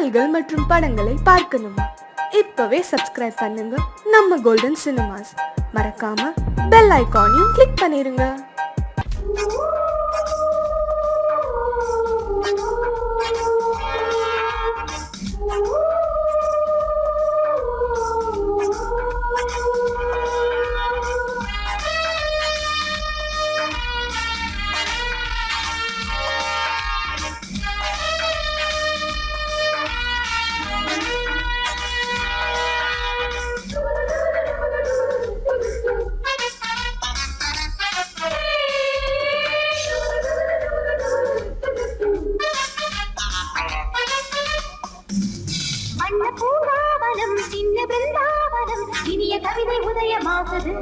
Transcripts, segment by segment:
பாடல்கள் மற்றும் படங்களை பார்க்கணுமா? இப்பவே சப்ஸ்கிரைப் பண்ணுங்க நம்ம கோல்டன் சினிமாஸ். மறக்காம பெல் ஐகானையும் கிளிக் பண்ணிருங்க. பூங்காவனம் சின்ன பிருந்தாவனம் இனிய கவிதை உதயமாகுது.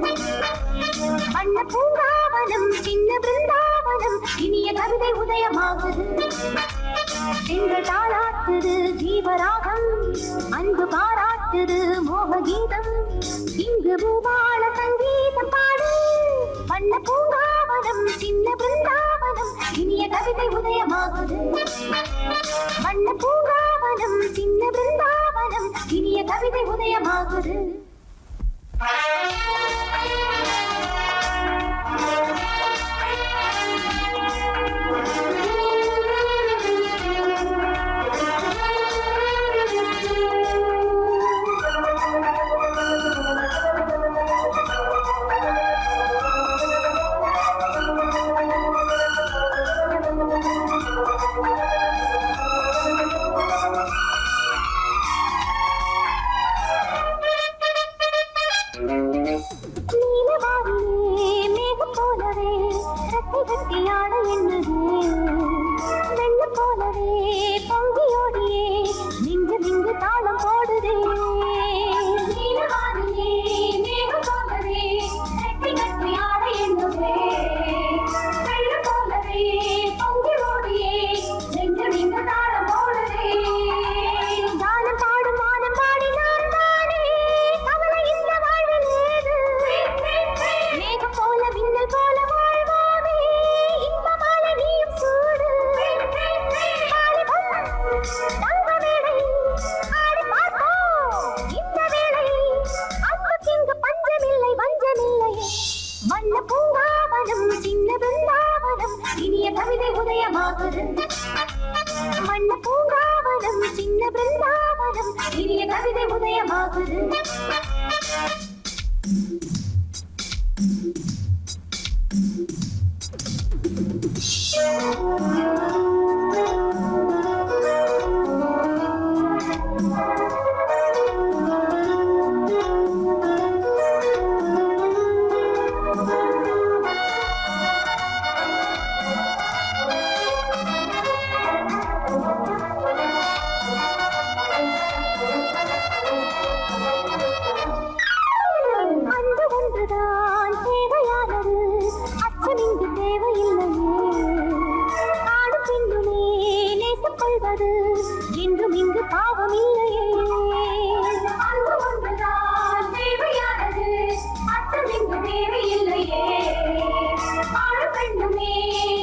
வண்ண பூங்காவனம் சின்ன பிருந்தாவனம் இனிய கவிதை உதயமாகுது. பெண்கள் தாளாட்டுது ஜீவராகம், அன்பு பாராட்டுது மோககீதம். இங்கு பூபால சங்கீதம் பாடு. வண்ண பூங்காவனம் சின்ன பிருந்தாவனம் இனிய கவிதை உதயமாகுது. வண்ண பூங்காவனம் சின்ன பிருந்தாவனம் இனிய கவிதை உதயமாகுது. வண்ண பூங்காவனம் சின்ன பிருந்தாவனம் இனிய கவிதை உதயமாகுது. வண்ண பூங்காவனம் சின்ன பிருந்தாவனம் இனிய கவிதை உதயமாகுது. என்றும் இங்கு பாவம் இல்லையே. அன்பு ஒன்றுதான் தேவையானது, அச்சம் இங்கு தேவையில்லையே. ஆண் பெண்ணுமே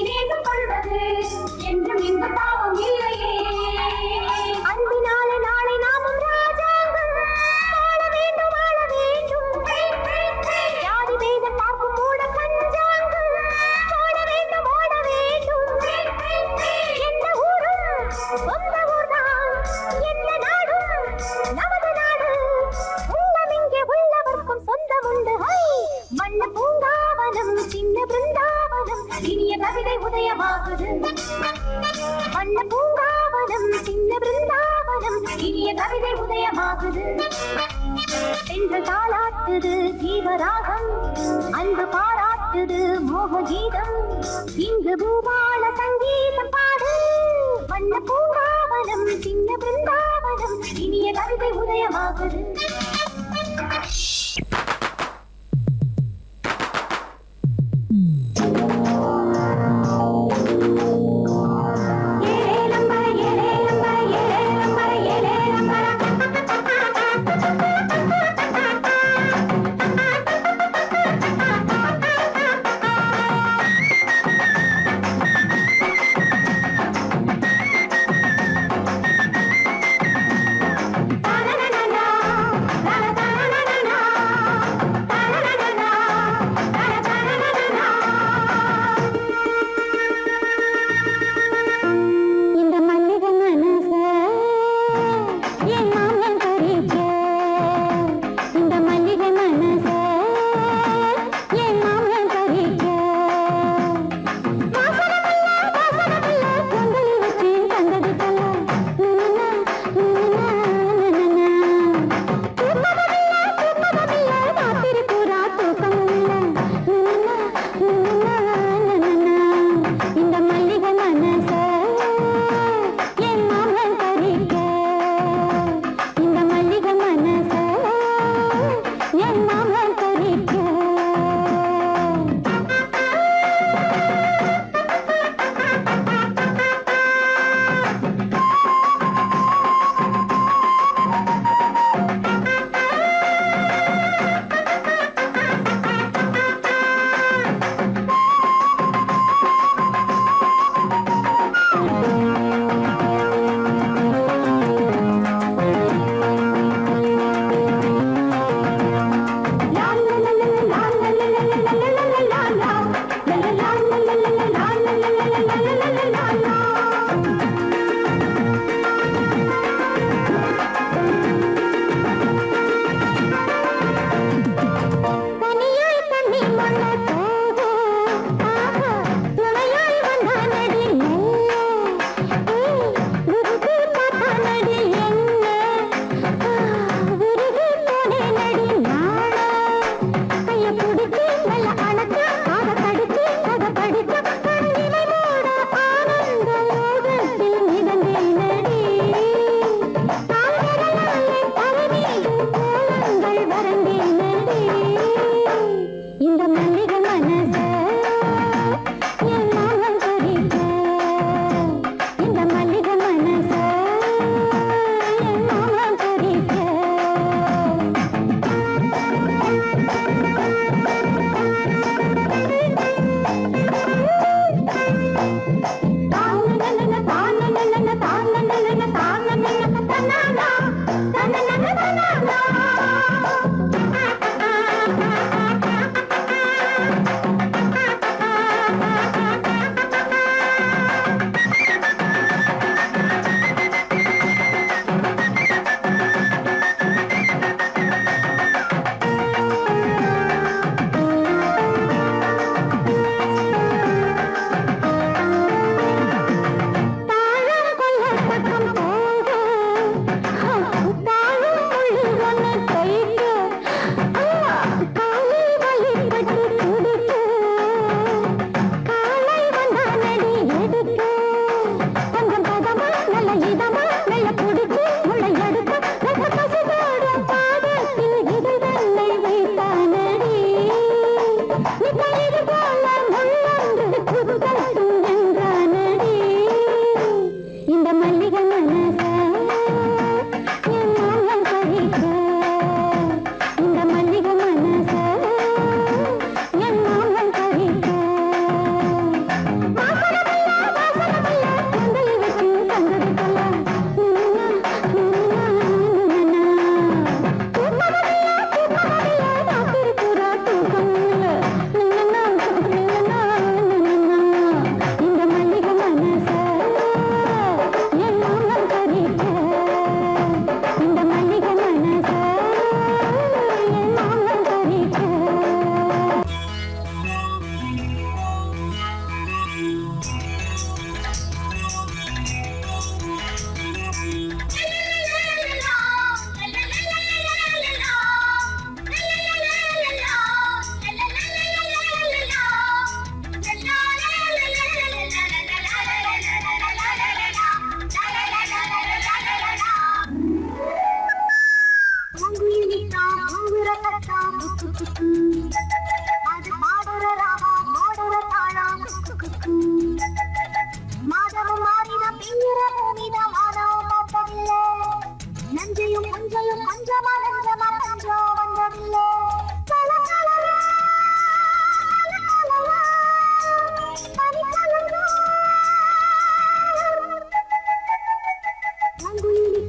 நேசம் கொள்வது என்றும் இங்கு பாவம் இல்லையே. அன்பினாலே நாளை நாமும் ராஜாங்கம் வாழ வேண்டும் வாழ வேண்டும். ஜாதி வேதம் பார்க்கும் மூட பஞ்சாங்கம் ஓட வேண்டும் ஓட வேண்டும். எந்த ஊரும் சொந்த ஊர்தான், என்ன நாடும் நமது நாடு. உள்ளம் இங்கே உள்ளவர்க்கும் சொந்தம் உண்டு. வண்ண பூங்காவனம் சின்ன பிருந்தாவனம் இனிய கவிதை உதயமாகுது. வண்ண பூங்காவனம் சின்ன பிருந்தாவனம் இனிய கவிதை உதயமாகுது. பெண்கள் தாளாட்டுது ஜீவராகம், அன்பு பாராட்டுது மோககீதம். இங்கு பூபால சங்கீதம் பாடு. வண்ண பூங்காவனம் சின்ன பிருந்தாவனம் இனிய கவிதை உதயமாகுது.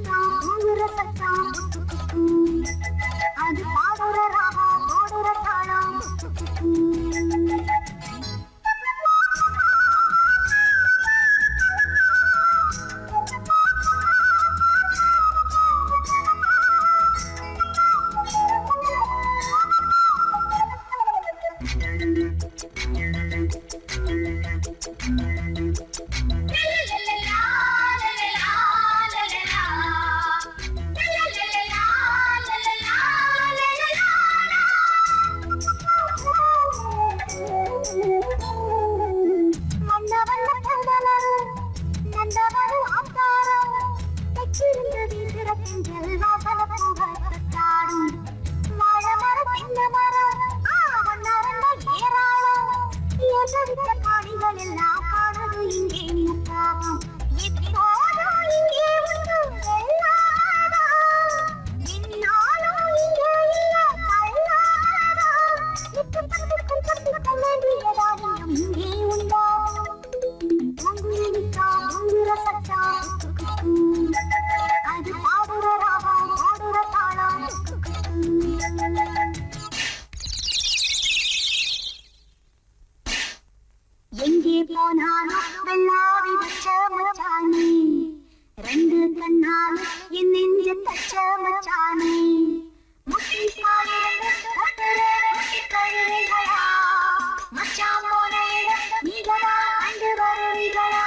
நிற்கான் தூங்குற சத்தம் அது பாடுற ராகம் போடுற தாளம் எங்கே போனாலும் வெள்ளாவி வச்ச மச்சானே ரெண்டு கண்ணாலும் என் நெஞ்ச தச்ச மச்சானே முட்டி பாலிருந்து கட்டுற முட்டி கழுவிகளா மச்சான் போன இடம் நீங்களா கண்டு வருவீங்களா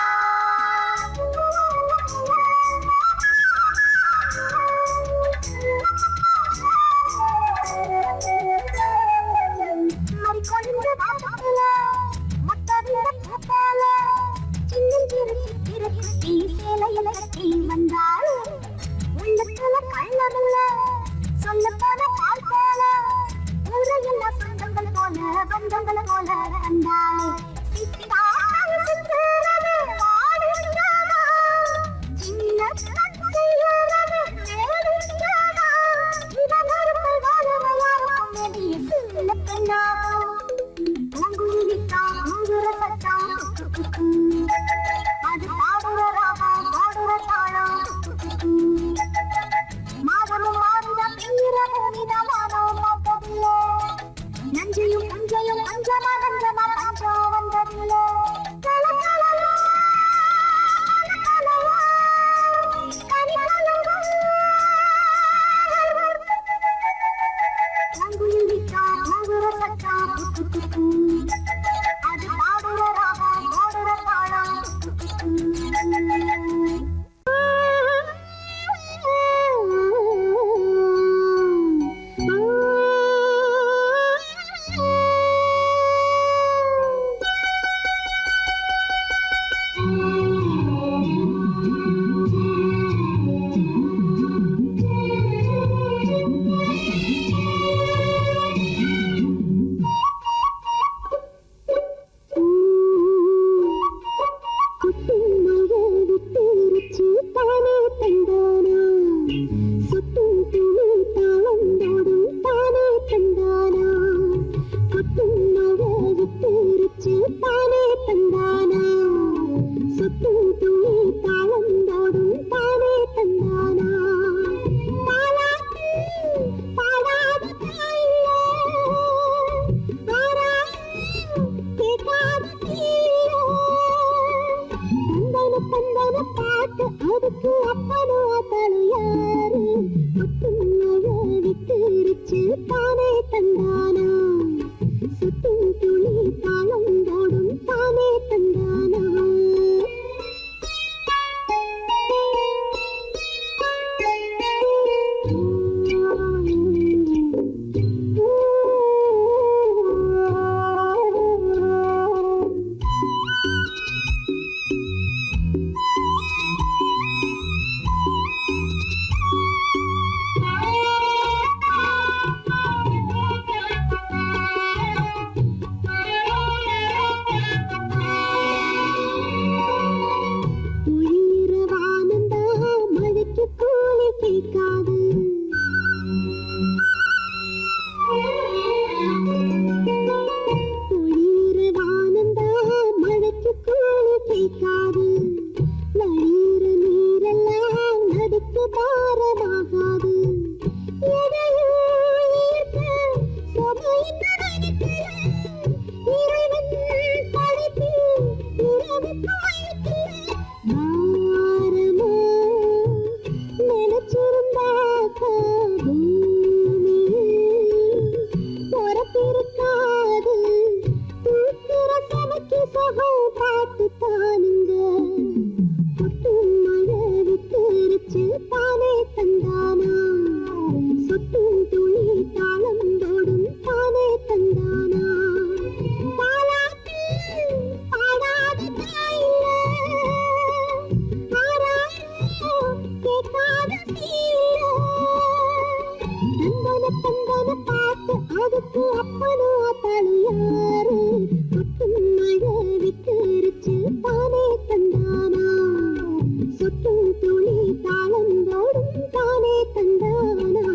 மறிக்கொண்டு வாசத்துல வந்தாள் உள்ளத்துல கள்ளமில்ல சொல்ல போன பால் போல ஊரையெல்லாம் சொந்தங்கள் போல பந்தங்கள் போல வந்தாள் அது பாடுற ராகம் பாடுற தாளம் மாதமும் மாறுத பெய்கிற பூமிதான் மாதம் பார்த்ததில்லை நஞ்சையும் புஞ்சையும் பஞ்சமா நஞ்சமா பஞ்சம் வந்ததில்லை அது பாடுற ராகம் பாடுற தாளம் கேட்காது வழியிற நீரெல்லாம் நடுக்கு பாரமாகாது எதையும் ஈர்க்க சுமையின் நினைக்கிறேன் இறைவன் படைப்பில் இரவு பாய்க்கிறேன் பாரமோ நினைச்சிருந்தாக்க பூமியில் பொறப்பிருக்காது தூக்குற சமைக்கு சகம் பார்த்து தானுங்க சொட்டும் மழை விட்டுருச்சு தானே தந்தானா சொட்டும் துளி தாளம் தோடும் தானே தந்தானா பாலாட்டில் பாடாத தாயில்ல ஆராயோ கேட்காத சீல தந்தன பார்த்து அதுக்கு அப்பனோ தளியாரு சொட்டும் மழை விட்டுருச்சு தானே தந்தானா சொட்டும் துளி தாளந்தோடும் தானே தந்தானா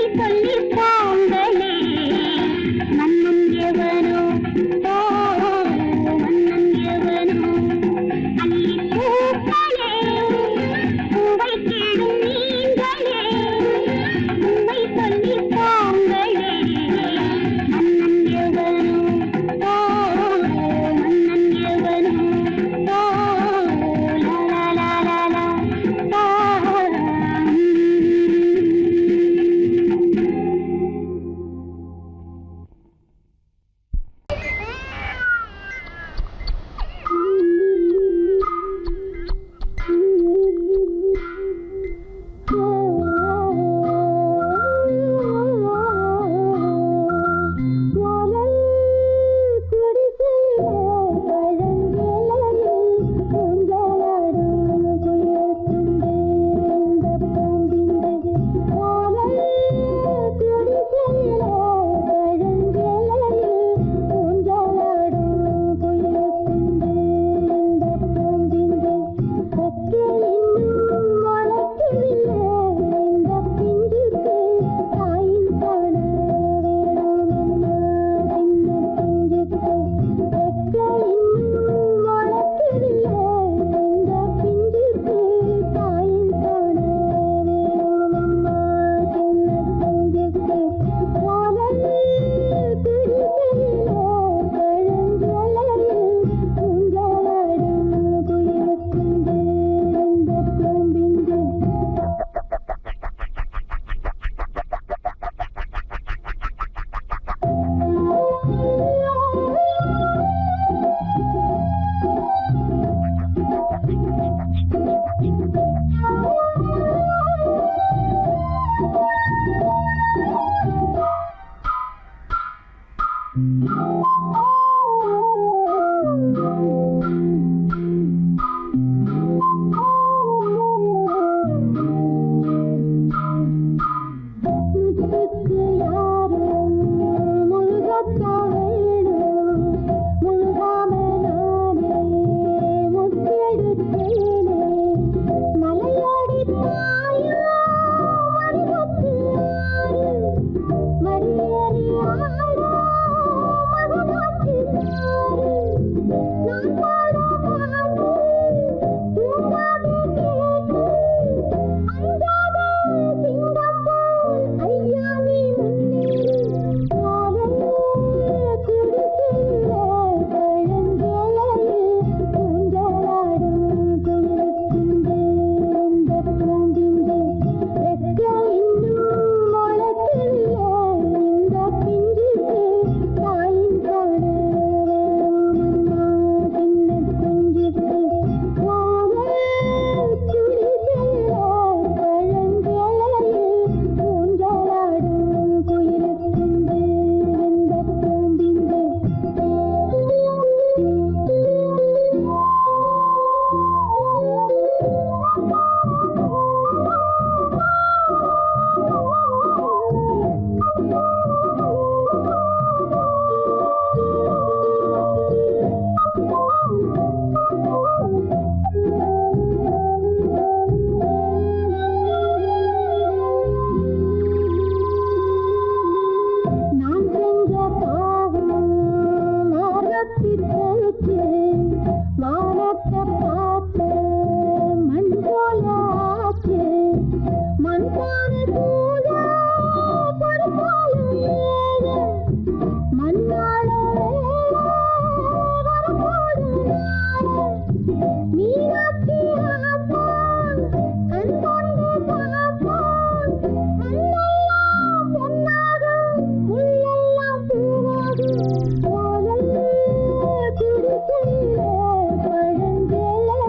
சொல்லி போங்களே மன்னன் எவனோ பழஞ்சேலை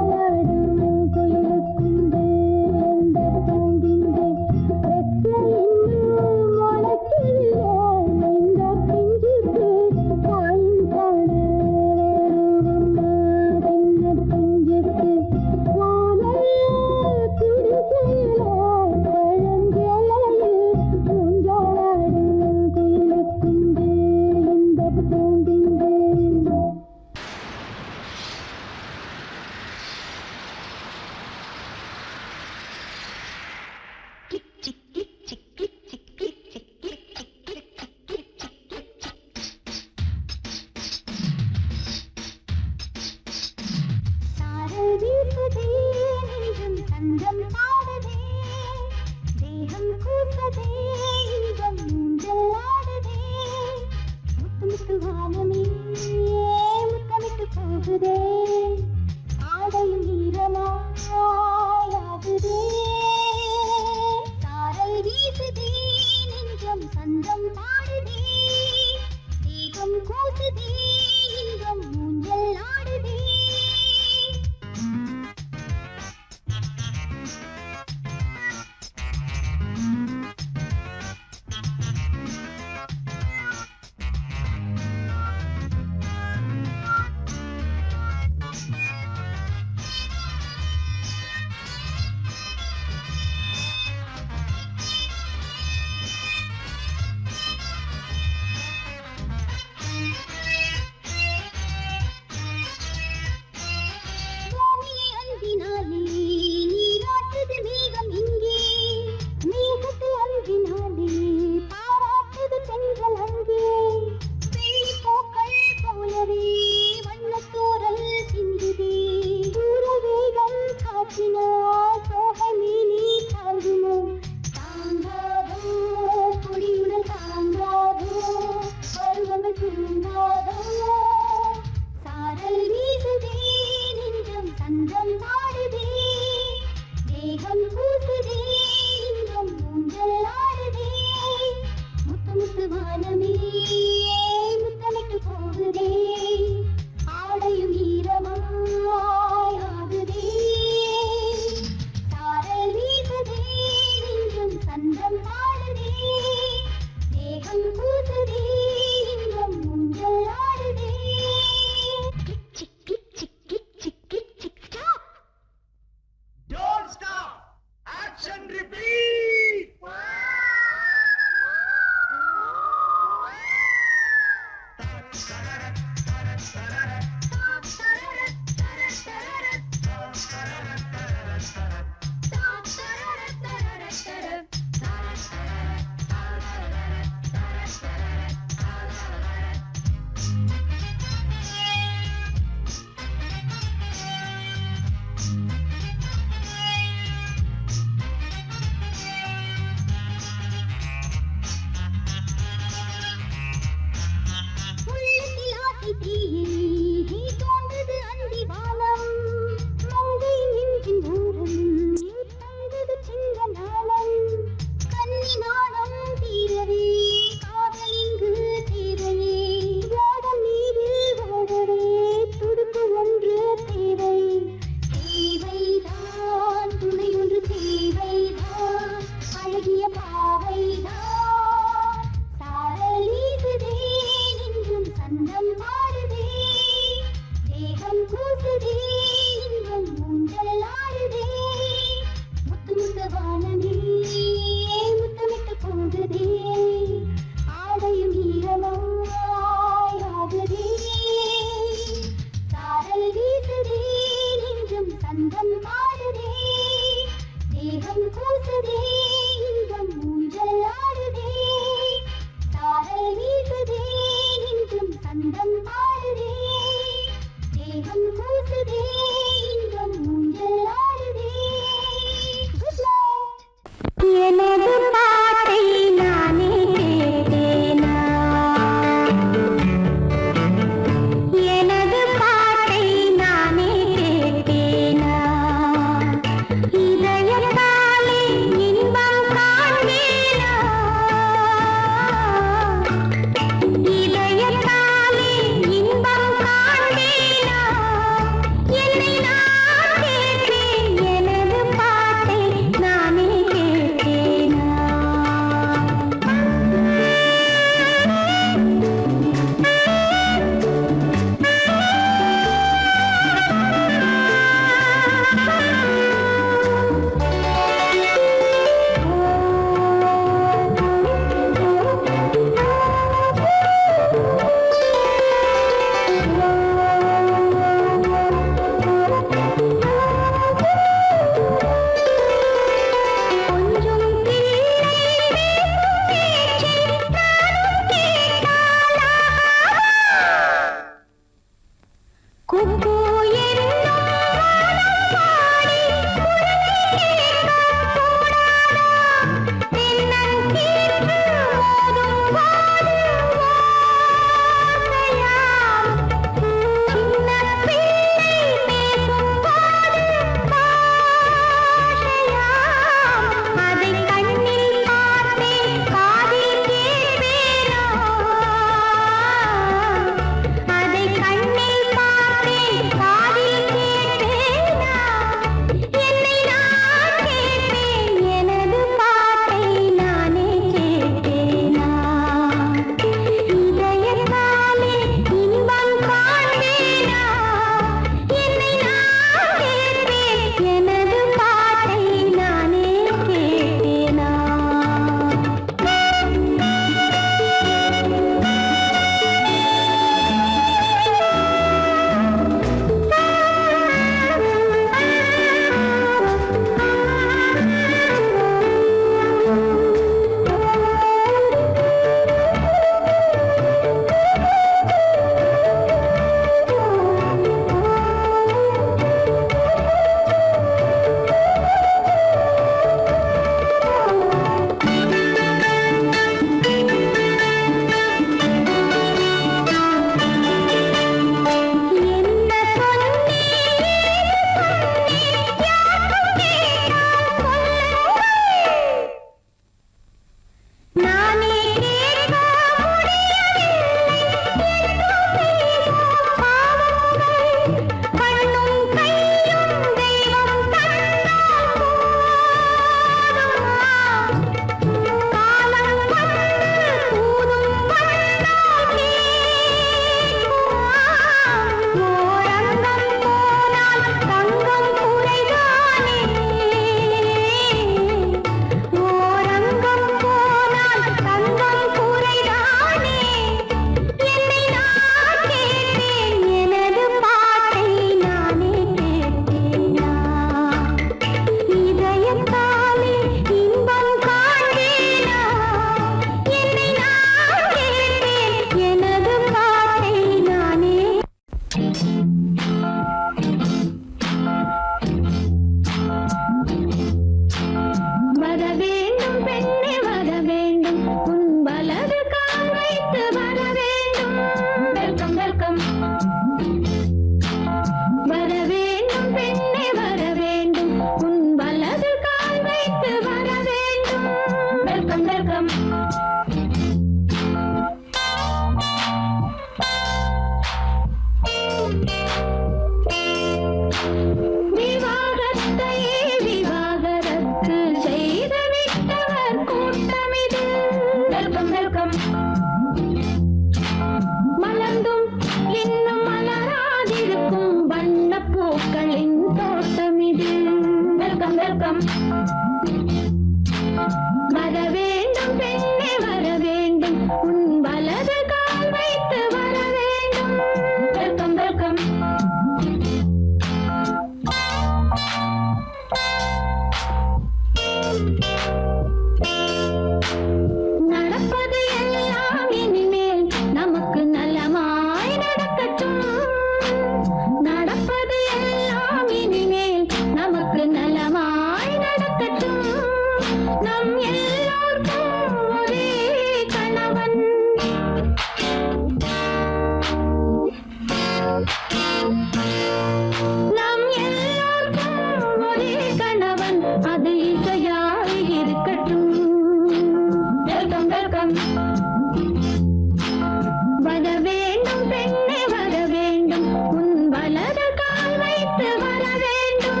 வர வேண்டும் பெண்ணே வர வேண்டும் உன் வலது கால் வைத்து வர வேண்டும்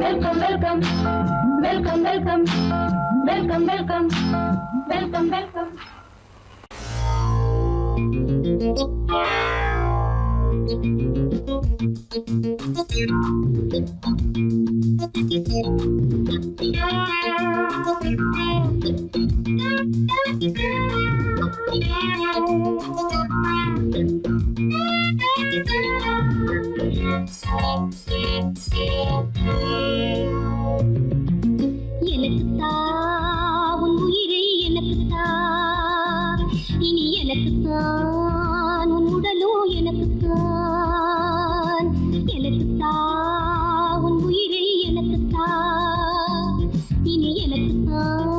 welcome welcome welcome welcome welcome welcome welcome welcome எனக்குத்தா உன் உயிரை எனக்குத்தான் இனி எனக்குத்தான் உன் உடலோ எனக்குத்தான் எனக்குத்தான் உன் உயிரை எனக்குத்தான் இனி எனக்குத்தான்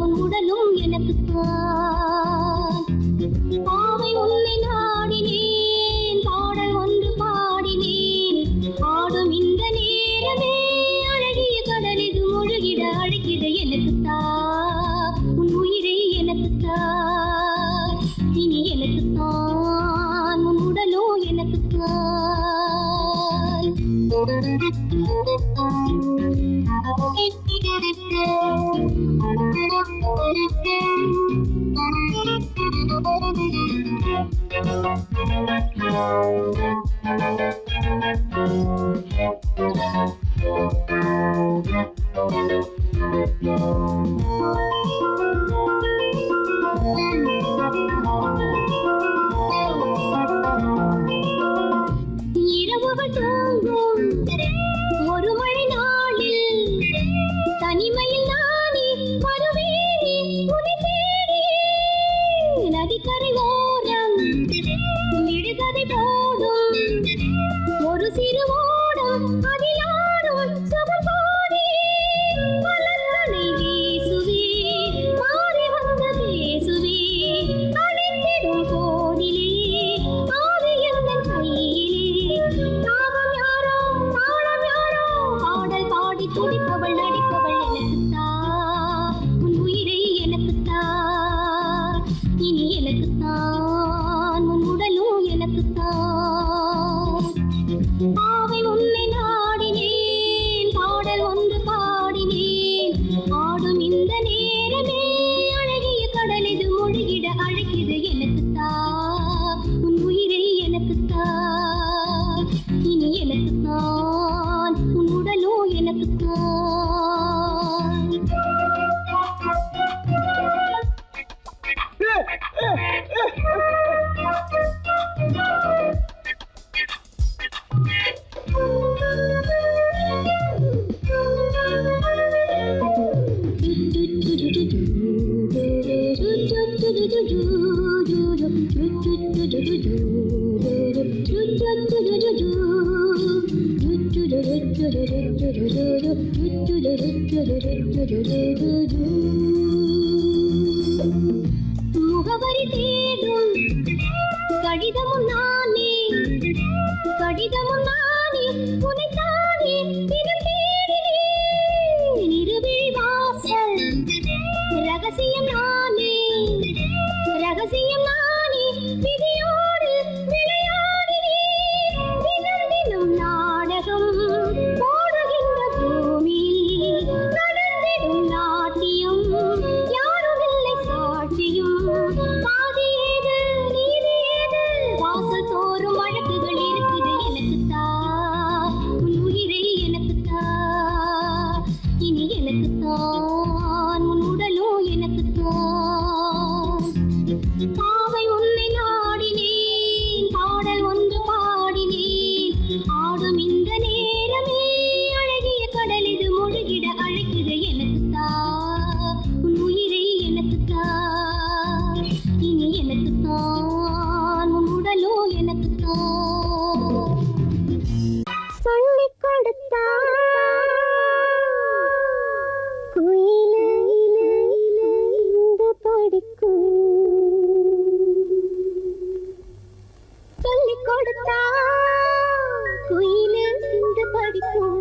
உன் உடலும் எனக்குத்தான் பாவை உன்னை நாடினேன் பாடல் ஒன்று பாடினேன் ஆடும் இந்த நேரமே அழகிய கடலிது முழுகிட அழைக்கிட எனக்குத்தான் உன் உயிரை எனக்குத்தான் இனி எனக்குத்தான் உன் உடலோ எனக்குத்தான் இரவுகள் தூங்கும் ஒரு மணி நாளில் தனிமையில் நானே வருவேனே உன்னை தேடியே நதிக்கரை ஓரம் விடுகதை போடும் ஒரு சிறு ஓடம் அதில் ஆடும் சுகம் போதே மலர்களை வீசுவே மாறி வந்து பேசுவே அழைத்திடும் போதிலே ஆவி எந்தன் கையிலே தாகம் யாரோ தாளம் யாரோ பாடல் பாடி துடிப்பவள் நடிப்பவள் எனக்குத்தான் உன் உயிரை எனக்குத்தான் இனி எனக்குத்தான் உன் உடலும் எனக்குத்தான் பாவை உன்னை நாடினேன் பாடல் ஒன்று பாடினேன் ஆடும் இந்த நேரமே அழகிய கடலிது முழுகிட அழைக்கிது எனக்குத்தான் உன் உயிரை எனக்குத்தான் இனி எனக்குத்தான் உன் உடலோ எனக்குத்தான் முகவரி தேடும் கடிதமும் நானே கடிதமும் நானே உனைத்தானே தினம் தேடினேன் இருவிழி வாசல் ரகசியம் நானே ரகசியம் நானே விதியோடு விளையாடினேன் தினம் தினம் நாடகம் போடுகின்ற பூமியில் நடந்திடும் நாட்டியம் யாரும் இல்லை சாட்சியும் பாதி ஏது நீதி ஏது வாசல் தோறும் வழக்குகள் இருக்குது எனக்குத்தான் உன் உயிரை எனக்குத்தான் இனி எனக்குத்தான் உன் உடலோ எனக்குத்தான் பாவை உன்னை நாடினேன் பாடல் ஒன்று பாடினேன் ஆடும் இந்த நேரமே அழகிய கடலிது முழுகிட அழைக்குது எனக்குத்தான் உன் உயிரை எனக்குத்தான் இனி எனக்குத்தான் உன் உடலோ எனக்குத்தான் சொல்லிக் கொடுத்தான் குயிலே இந்த படிக்கும் சொல்லிக் கொடுத்தான் குயிலே இந்த படிக்கும்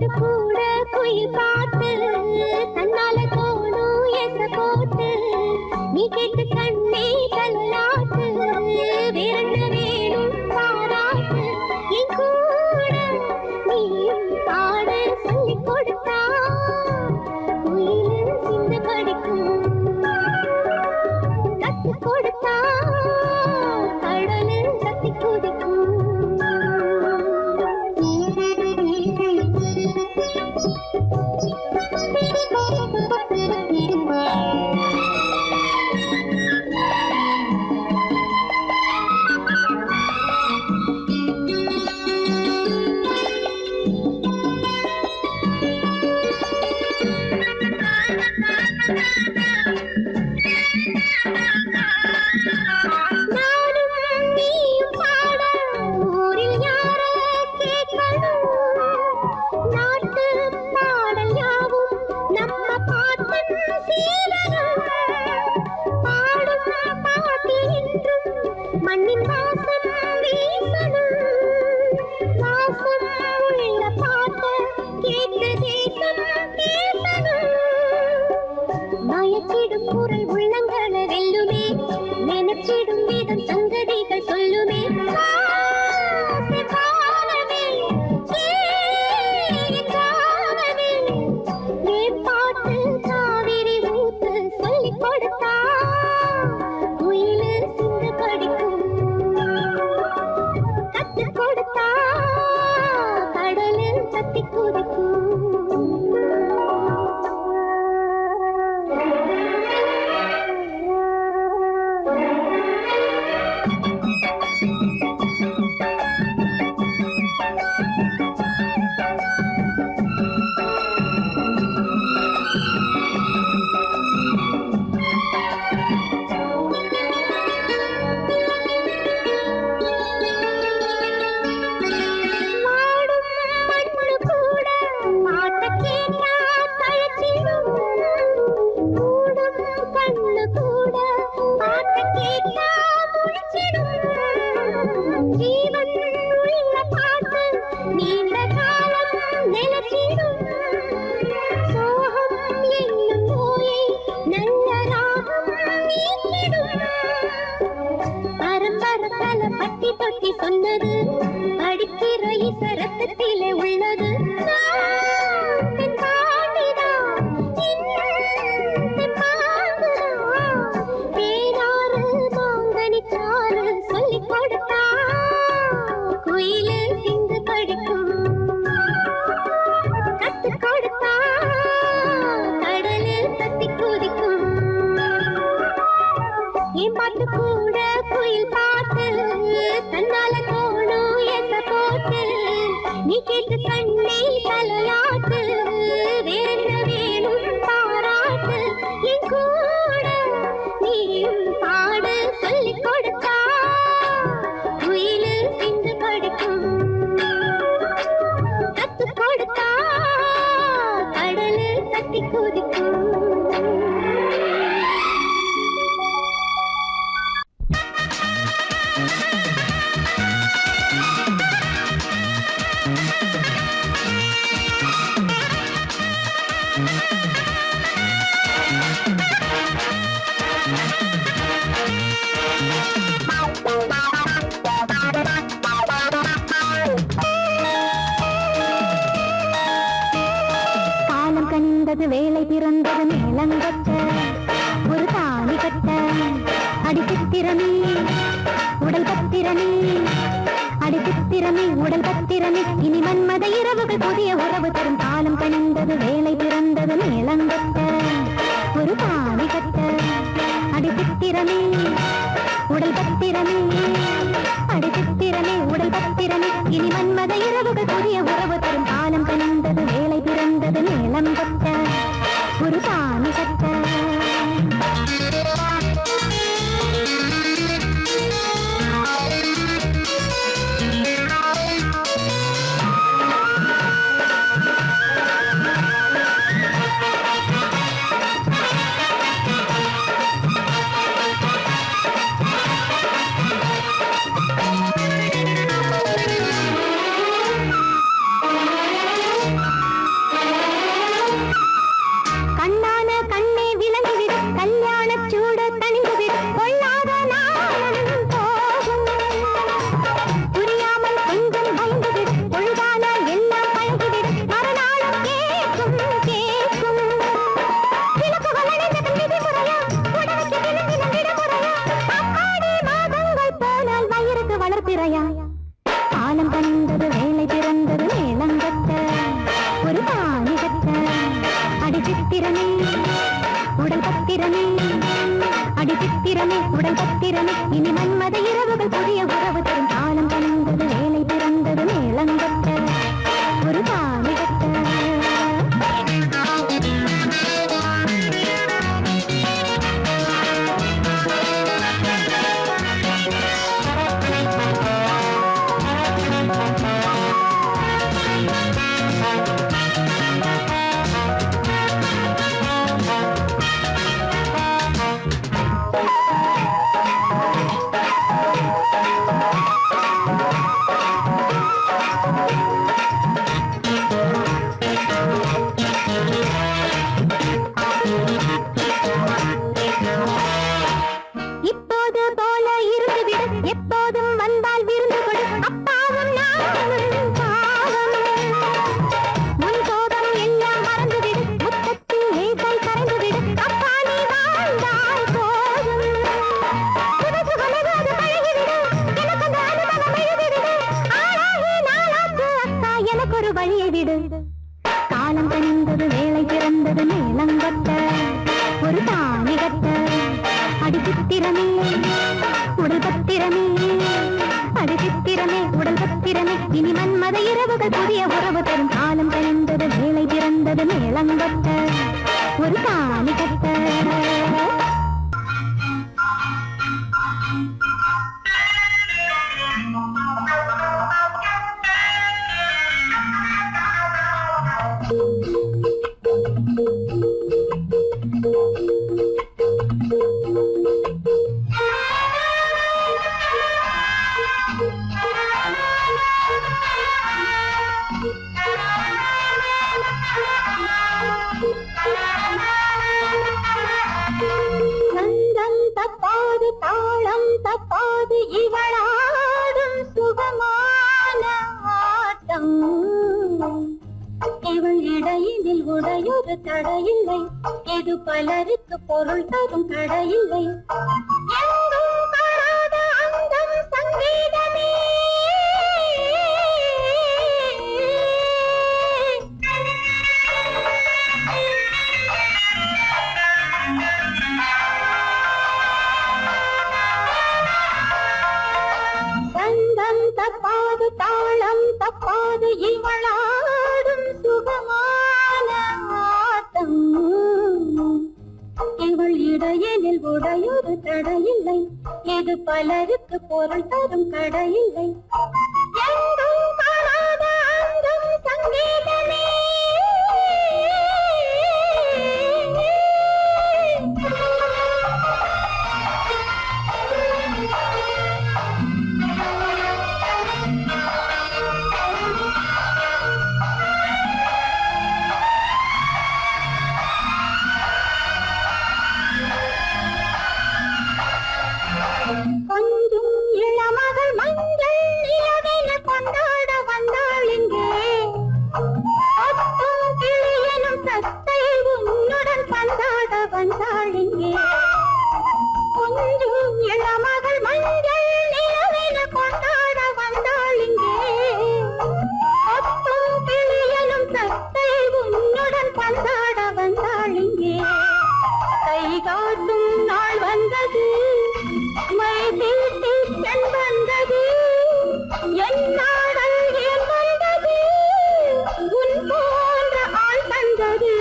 பாட்டு கூட குயில் பாட்டு தன்னால தோணும் எச போட்டு நீ கேட்டு கண்ணே கல்லாட்டு வேறென்ன வேணும் பாராட்டு என் கூட நீயும் பாட சொல்லிக் கொடுத்தா குயில் சிந்து படிக்கும் கத்து கொடுத்தா கடலில் கத்தி குதிக்கும் மண்ணின் வாசம் வீசணும் வாசம் உள்ள பாட்ட கேட்டு தேசம் பேசணும் மயக்கிடும் குரல் உள்ளங்களை வெல்லுமே நினைச்சிடும் விதம் சங்கதிகள் சொல்லுமே என் பாட்டு காவிரி ஊத்து சொல்லிக் கொடுத்தா குயிலு சிந்து படிக்கும் கத்து கொடுத்தா கடலில் கத்தி குதிக்கும் பட்டி தொட்டி சொன்னது படிக்கிற இசரத்திலே உள்ளது பேராறு மாங்கனி சாறு சொல்லிக் கொடுத்தா குயிலு சிந்து படிக்கும் கத்து கொடுத்தா கடலில் கத்தி குதிக்கும் என் பாட்டு கூட குயில் பாட்டு தன்னால தோணும் எச போட்டு நீ கேட்டு கண்ணே தலையாட்டு வேற வேணும் பாராட்டு என் கூட நீயும் பாட சொல்லிக் கொடுத்தா குயிலு சிந்து படிக்கும் கத்து கொடுத்தா கடலு கத்தி குதிக்கும் வேலை பிறந்தது மேலங்கட்ட ஒரு தாலி கட்ட அடித்திறமே உடல் பத்திரமே அடித்திறமே உடல் பத்திரமே இனி மன்மத இரவுகள் புதிய உறவு தரும் காலம் கணிந்தது வேலை பிறந்தது மேலங்கட்ட ஒரு தாலி கட்ட அடித்திறமே உடல் பத்திரமே அடித்திறமே உடல் பத்திரமே இனி மன்மத இரவுகள் புதிய உறவு தரும் காலம் கணிந்தது வேலை பிறந்தது மேலம் கட்ட ஒரு தாலி கட்ட அடி சித்திரமே உடல் பத்திரமே அடி சித்திரமே உடல் பத்திரமே இனி மன்மத இரவுகள் புதிய உறவு தரும் காலம் கலந்தது வேலை பிறந்தது மேளங்கொட்ட ஒரு தாலி கட்ட இப்போது போல இருந்துவிடு எப்போதும் வந்தால் விருந்து கொடு அப்பாவும் நானும் பாவம் முன் கோபம் எல்லாம் மறந்துவிடு முத்தத்தில் லேசாய் கரைந்துவிடு அப்பா நீ வாழ்ந்தால் போதும் சுகசுகமெகாது பழகிவிடு எனக்கு அந்த அனுபவம் எழுதிவிடு ஆளாகி நாளாக்கு அக்கா எனக்கு ஒரு வழியை விடு காலம் கனிந்தது வேலை பிறந்தது மேளங்கொட்ட ஒரு தாலி கட்ட அடி சித்திரமே உடல் பத்திரமே அடி சித்திரமே உடல் பத்திரமே இனி மன்மத இரவுகள் புதிய உறவு தரும் காலம் கனிந்தது வேலை பிறந்தது மேளங்கொட்ட ஒரு தாலி கட்ட சந்தம் தப்பாது தாளம் தப்பாது இவளாடும் சுகமான ஆட்டம் இவள் இடையினில் உடையொரு தடையில்லை இது பலருக்கு பொருள் தரும் தடையில்லை எங்கும் காணாத அந்தம் சங்கீதமே சந்தம் தப்பாது தாளம் தப்பாது இவளாடும் சுகமான ஆட்டம் இவள் இடையினில் உடையொரு தடையில்லை இது பலருக்கு பொருள் தரும் தடையில்லை எங்கும் காணாத அந்தம் சங்கீதமே கொஞ்சம் இளமகள் மஞ்சள் நிலவென கொண்டாட வந்தாள் இங்கே அத்தும் கிளியனும் தத்தை உன்னுடன் பந்தாட வந்தாள் இங்கே கொஞ்சம் இளமகள் மஞ்சள் நிலவென கொண்டாட வந்தாள் இங்கே அத்தும் கிளியனும் தத்தை உன்னுடன் பந்தாட வந்தாள் இங்கே கை காட்டும் நாள் வந்தது வந்தது என் நாடல் ஏன் வந்தது உன் போன்ற ஆள் தந்தது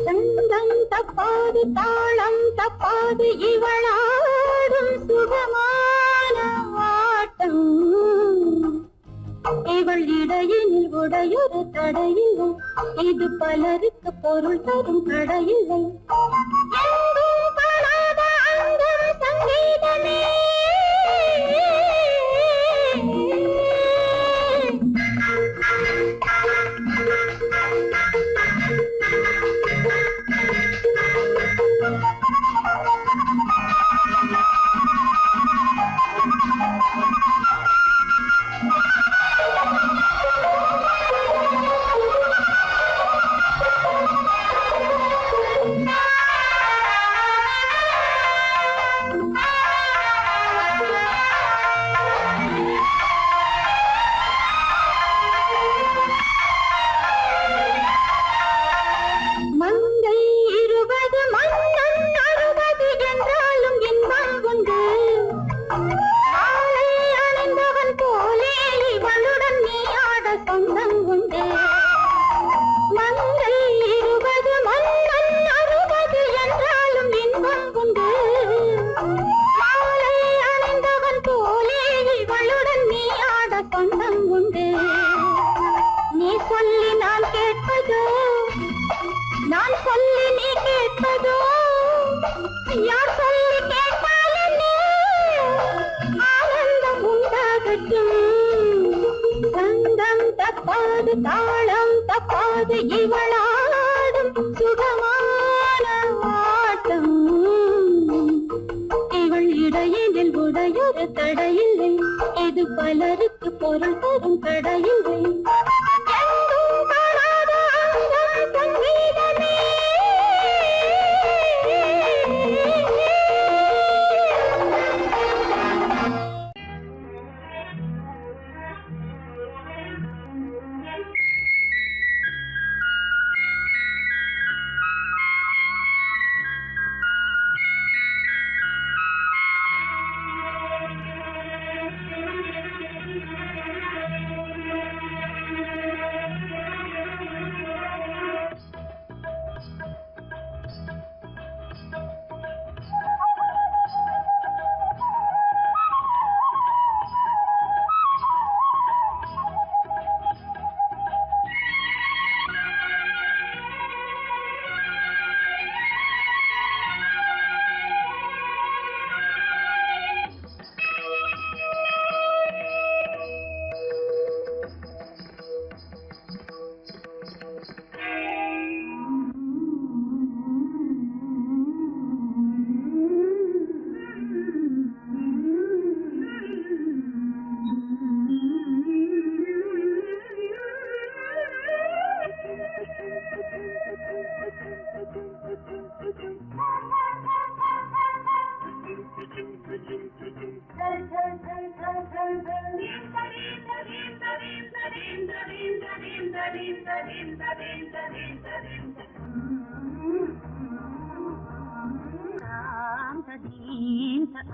சந்தம் தப்பாது தாளம் தப்பாது இவளாடும் சுகமான ஆட்டம் இவள் இடையினில் உடையொரு தடையில்லை இது பலருக்கு பொருள் தரும் தடையில்லை எங்கும் காணாத அந்தம் சங்கீதமே இவளாடும் சுகமான ஆட்டம் இவள் இடையினில் உடையொரு தடையில்லை இது பலருக்கு பொருள் தரும் தடையில்லை எங்கும் காணாத அங்கம் சங்கீதமே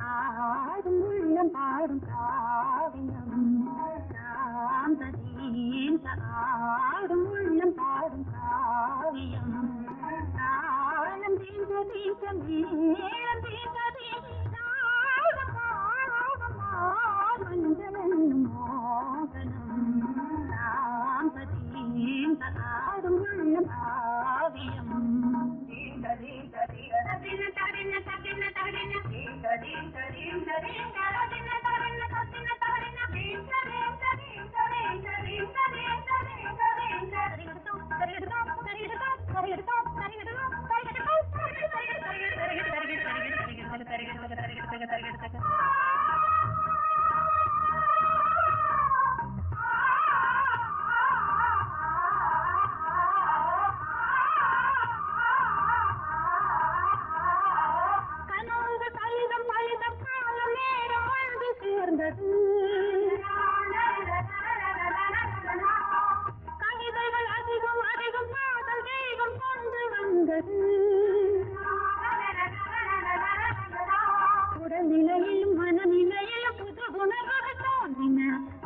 ஆடும் பாடும் காவியம் ஆடும் உள்ளம் பாடும் காவியம் தாளம் தீர்ந்த தீர்த்தம் மேளம் தீர்ந்த மோகனம் ஆடும் உள்ளம் காவியம் கவிதைகள் அதிகம் அதிகம் காதல் தெய்வம் கொண்டு வந்தது உடல்நிலையிலும் மனநிலையிலும் புது உணர்வுகள் தோன்றின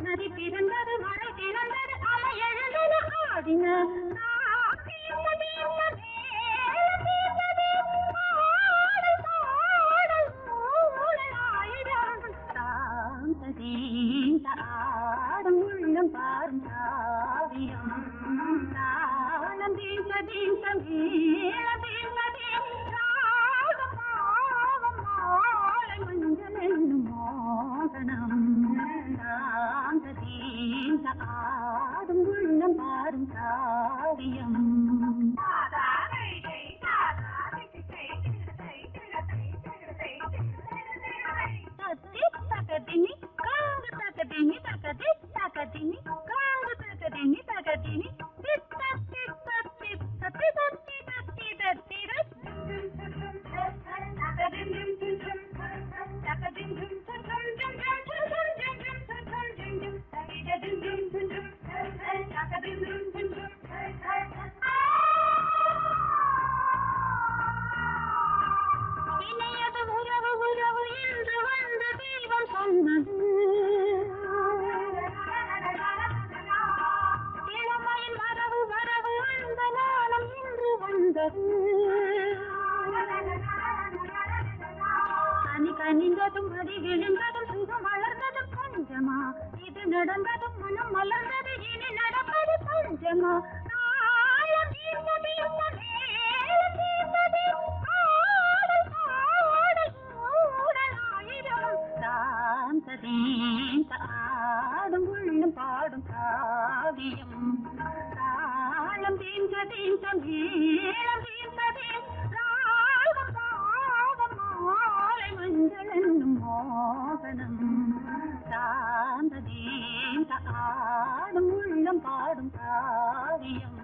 நதி பிறந்தது மழை பிறந்தது அலை எழுந்தது ஆடின ஆடும் உள்ளம் பாரும் காவியம் தாளம் தீர்ந்த தீர்த்தம் மேளம் தீர்ந்த தீர்த்தம் மாலை மஞ்சள் என்னும் மோகனம் ஆடும் உள்ளம் பாரும் காவியம் takadini kangu takadini takadini kangu takadini takadini titta titta titta titta titta titta titta இளமையின் வரவு வரவு அந்த நாளம் இன்று வந்தது கனி கனிந்ததும் அடி விழுந்ததும் சுகம் வளர்ந்ததும் பஞ்சமா இது நடந்ததும் மனம் மலர்ந்தது இனி நடப்பது பஞ்சமா ஆடும் உள்ளம் பாடும் காவியம் தாளம் தீர்ந்த ஓவியம்